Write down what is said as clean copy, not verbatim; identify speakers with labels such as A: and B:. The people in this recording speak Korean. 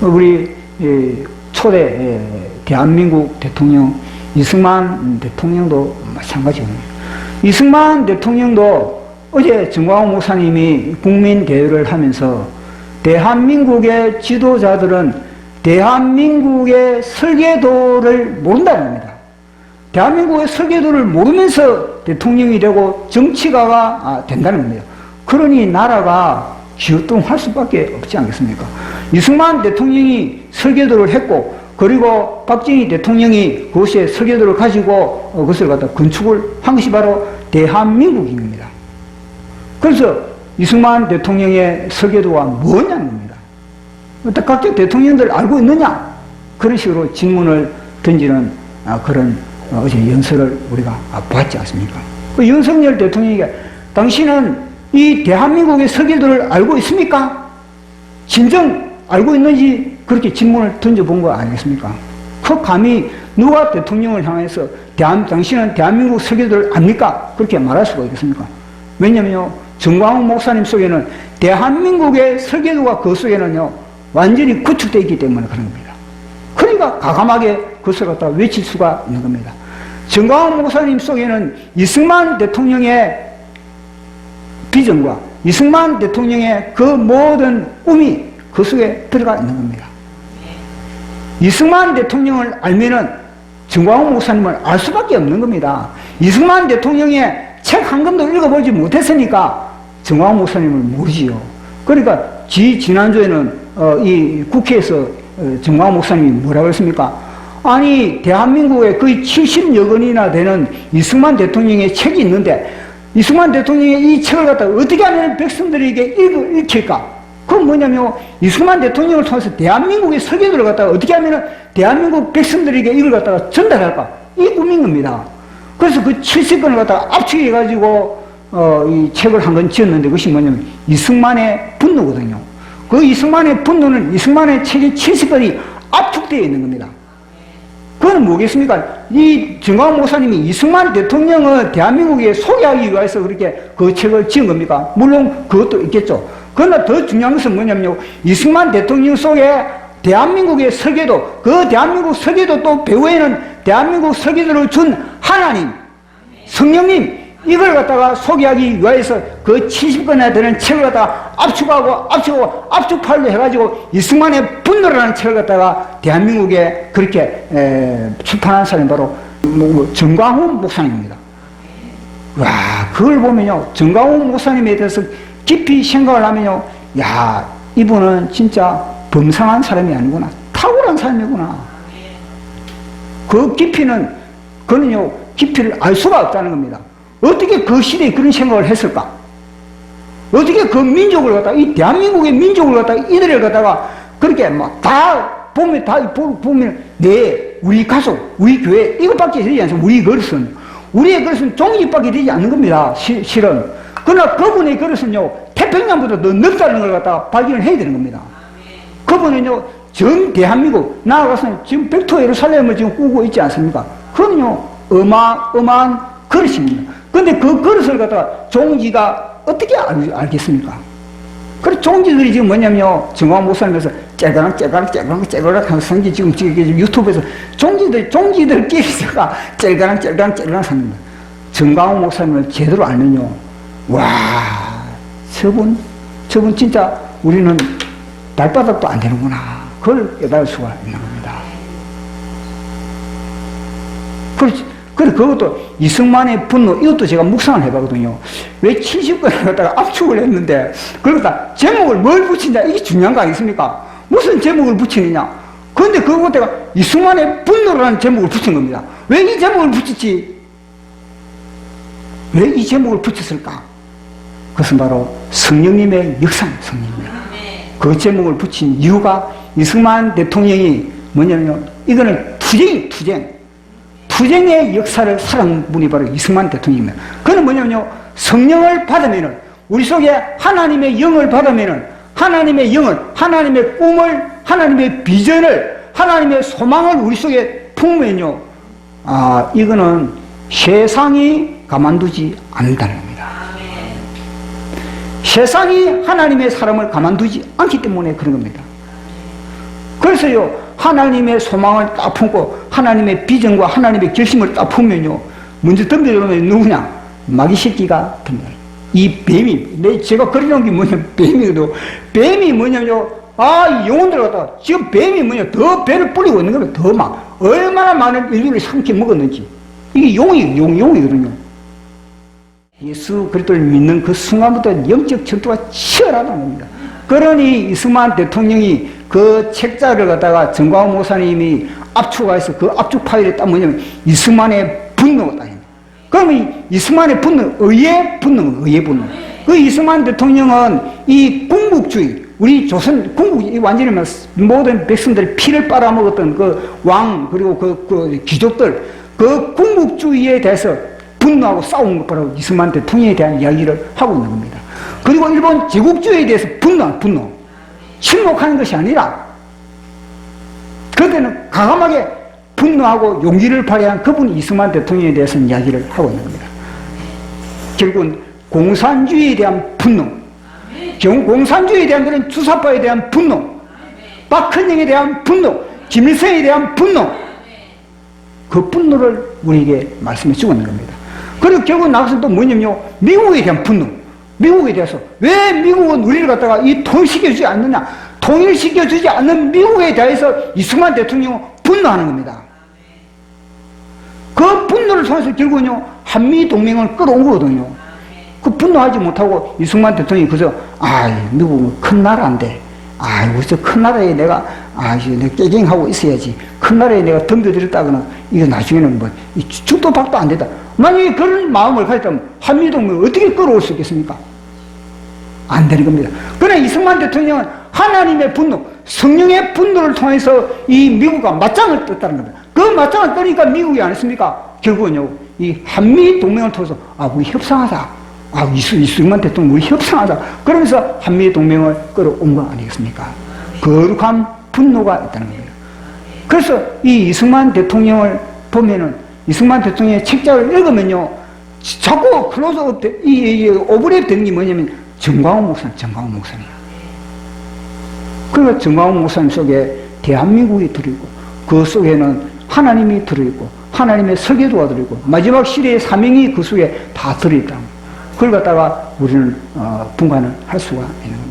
A: 우리 초대 대한민국 대통령 이승만 대통령도 마찬가지입니다. 이승만 대통령도 어제 정광훈 목사님이 국민 대회를 하면서 대한민국의 지도자들은 대한민국의 설계도를 모른다는 겁니다. 대한민국의 설계도를 모르면서 대통령이 되고 정치가가 된다는 겁니다. 그러니 나라가 기우뚱할 수밖에 없지 않겠습니까? 이승만 대통령이 설계도를 했고, 그리고 박정희 대통령이 그것의 설계도를 가지고 그것을 갖다 건축을 한 것이 바로 대한민국인 겁니다. 그래서 이승만 대통령의 설계도가 뭐냐는 겁니다. 각종 대통령들 알고 있느냐? 그런 식으로 질문을 던지는 그런 어제 연설을 우리가 보았지 않습니까? 그 윤석열 대통령에게 당신은 이 대한민국의 설계도를 알고 있습니까? 진정 알고 있는지 그렇게 질문을 던져본 거 아니겠습니까? 그 감히 누가 대통령을 향해서 당신은 대한민국 설계도를 압니까? 그렇게 말할 수가 있겠습니까? 왜냐면요, 정광훈 목사님 속에는 대한민국의 설계도가 그 속에는요, 완전히 구축되어 있기 때문에 그런 겁니다. 그러니까 가감하게 그것을 갖다 외칠 수가 있는 겁니다. 정광훈 목사님 속에는 이승만 대통령의 비전과 이승만 대통령의 그 모든 꿈이 그 속에 들어가 있는 겁니다. 이승만 대통령을 알면은 정광훈 목사님을 알 수밖에 없는 겁니다. 이승만 대통령의 책 한 권도 읽어보지 못했으니까 정광훈 목사님을 모르지요. 그러니까 지난주에는 이 국회에서 정광훈 목사님이 뭐라고 했습니까? 아니, 대한민국에 거의 70여 권이나 되는 이승만 대통령의 책이 있는데 이승만 대통령의 이 책을 갖다가 어떻게 하면 백성들에게 읽힐까? 그건 뭐냐면 이승만 대통령을 통해서 대한민국의 설계도를 갖다가 어떻게 하면 대한민국 백성들에게 이걸 갖다가 전달할까? 이 꿈인 겁니다. 그래서 그 70권을 갖다가 압축해가지고 이 책을 한 권 지었는데 그것이 뭐냐면 이승만의 분노거든요. 그 이승만의 분노는 이승만의 책이 70권이 압축되어 있는 겁니다. 그건 뭐겠습니까? 이 정광훈 목사님이 이승만 대통령을 대한민국에 소개하기 위해서 그렇게 그 책을 지은 겁니까? 물론 그것도 있겠죠. 그러나 더 중요한 것은 뭐냐면요, 이승만 대통령 속에 대한민국의 설계도, 그 대한민국 설계도 또 배후에는 대한민국 설계도를 준 하나님, 성령님, 이걸 갖다가 소개하기 위해서 그 70권이나 되는 책을 갖다가 압축하려 해가지고 이승만의 분노라는 책을 갖다가 대한민국에 그렇게 출판한 사람이 바로 정광훈 목사님입니다. 와, 그걸 보면요, 정광훈 목사님에 대해서 깊이 생각을 하면요, 야, 이분은 진짜 범상한 사람이 아니구나, 탁월한 사람이구나. 그 깊이는, 그는요, 깊이를 알 수가 없다는 겁니다. 어떻게 그 시대에 그런 생각을 했을까? 어떻게 그 민족을 갖다가, 이 대한민국의 민족을 갖다가, 이들을 갖다가, 그렇게 막 다 보면, 우리 가족, 우리 교회, 이것밖에 되지 않습니다. 우리의 그릇은 종이밖에 되지 않는 겁니다. 실은. 그러나 그분의 그릇은요, 태평양보다 더 넓다는 걸 갖다가 발견을 해야 되는 겁니다. 그분은요, 전 대한민국, 나아가서는 지금 백토 예루살렘을 지금 꾸고 있지 않습니까? 그건요, 어마어마한 그릇입니다. 근데 그 그릇을 갖다가 종지가 어떻게 알겠습니까? 그 종지들이 지금 뭐냐면요, 정광훈 목사님에서 째가락 하는 성지 지금 유튜브에서 종지들끼리가 째가락 삽니다. 정광훈 목사님을 제대로 알면요, 와, 저분 진짜 우리는 발바닥도 안 되는구나. 그걸 깨달을 수가 있는 겁니다. 그래, 그것도 이승만의 분노, 이것도 제가 묵상을 해봤거든요. 왜 70권을 갖다가 압축을 했는데, 그러다 제목을 뭘 붙인다, 이게 중요한 거 아니겠습니까? 무슨 제목을 붙이느냐? 그런데 그거 갖다가 이승만의 분노라는 제목을 붙인 겁니다. 왜 이 제목을 붙였지? 왜 이 제목을 붙였을까? 그것은 바로 성령님의 역사입니다, 성령님. 그 제목을 붙인 이유가 이승만 대통령이 뭐냐면요, 이거는 투쟁의 역사를 살아온 분이 바로 이승만 대통령입니다. 그는 뭐냐면요, 성령을 받으면은, 우리 속에 하나님의 영을 받으면은, 하나님의 영을, 하나님의 꿈을, 하나님의 비전을, 하나님의 소망을 우리 속에 품으면요, 이거는 세상이 가만두지 않는다는 겁니다. 세상이 하나님의 사람을 가만두지 않기 때문에 그런 겁니다. 그래서요, 하나님의 소망을 딱 품고 하나님의 비전과 하나님의 결심을 딱 품으면요, 먼저 덤벼들면 누구냐? 마귀 새끼가 덤벼요. 이 뱀이, 제가 그려놓은 게 뭐냐면 뱀이거든. 뱀이 뭐냐면요, 이 영혼들 갖다가 지금 뱀이 뭐냐, 더 배를 뿌리고 있는 거면 더 막, 얼마나 많은 인류를 삼켜 먹었는지. 이게 용이거든요. 예수 그리스도를 믿는 그 순간부터 영적 전투가 치열하다는 겁니다. 그러니 이승만 대통령이 그 책자를 갖다가 정광훈 목사님이 압축해서 그 압축 파일에 딱 뭐냐면 이승만의 분노가 딱 있는. 그러면 이승만의 분노, 의의 분노. 그 이승만 대통령은 이 군국주의, 우리 조선 군국이 완전히 모든 백성들의 피를 빨아먹었던 그 왕, 그리고 그 귀족들, 그 군국주의에 대해서 분노하고 싸운 것 바로 이승만 대통령에 대한 이야기를 하고 있는 겁니다. 그리고 일본 제국주의에 대해서 분노. 침묵하는 것이 아니라, 그때는 과감하게 분노하고 용기를 발휘한 그분이 이승만 대통령에 대해서는 이야기를 하고 있는 겁니다. 결국은 공산주의에 대한 분노, 공산주의에 대한 그런 주사파에 대한 분노, 박헌영에 대한 분노, 김일성에 대한 분노, 그 분노를 우리에게 말씀해 주고 있는 겁니다. 그리고 결국 나가서 또 뭐냐면요, 미국에 대한 분노. 미국에 대해서 왜 미국은 우리를 갖다가 이 통일시켜주지 않느냐, 통일시켜주지 않는 미국에 대해서 이승만 대통령은 분노하는 겁니다. 그 분노를 통해서 결국은요, 한미동맹을 끌어온 거거든요. 그 분노하지 못하고 이승만 대통령이 그저 미국은 큰 나라인데 우리 저 큰 나라에 내가 내가 깨갱하고 있어야지, 큰 나라에 내가 덤벼들었다거나 이거 나중에는 뭐 죽도 박도 안 되다, 만약에 그런 마음을 가졌다면 한미동맹을 어떻게 끌어올 수 있겠습니까? 안 되는 겁니다. 그러나 이승만 대통령은 하나님의 분노, 성령의 분노를 통해서 이 미국과 맞짱을 떴다는 겁니다. 그 맞짱을 뜨니까 미국이 안 했습니까? 결국은요, 이 한미동맹을 통해서 우리 협상하자, 이승만 대통령 우리 협상하자, 그러면서 한미동맹을 끌어온 거 아니겠습니까? 거룩한 분노가 있다는 겁니다. 그래서 이 이승만 대통령을 보면은, 이승만 대통령의 책자를 읽으면요, 자꾸 클로즈업, 오버랩 되는 게 뭐냐면 정광훈 목사님. 그러니까 정광훈 목사님 속에 대한민국이 들어있고, 그 속에는 하나님이 들어있고, 하나님의 설계도가 들어있고, 마지막 시대의 사명이 그 속에 다 들어있다. 그걸 갖다가 우리는 분간을 할 수가 있는 겁니다.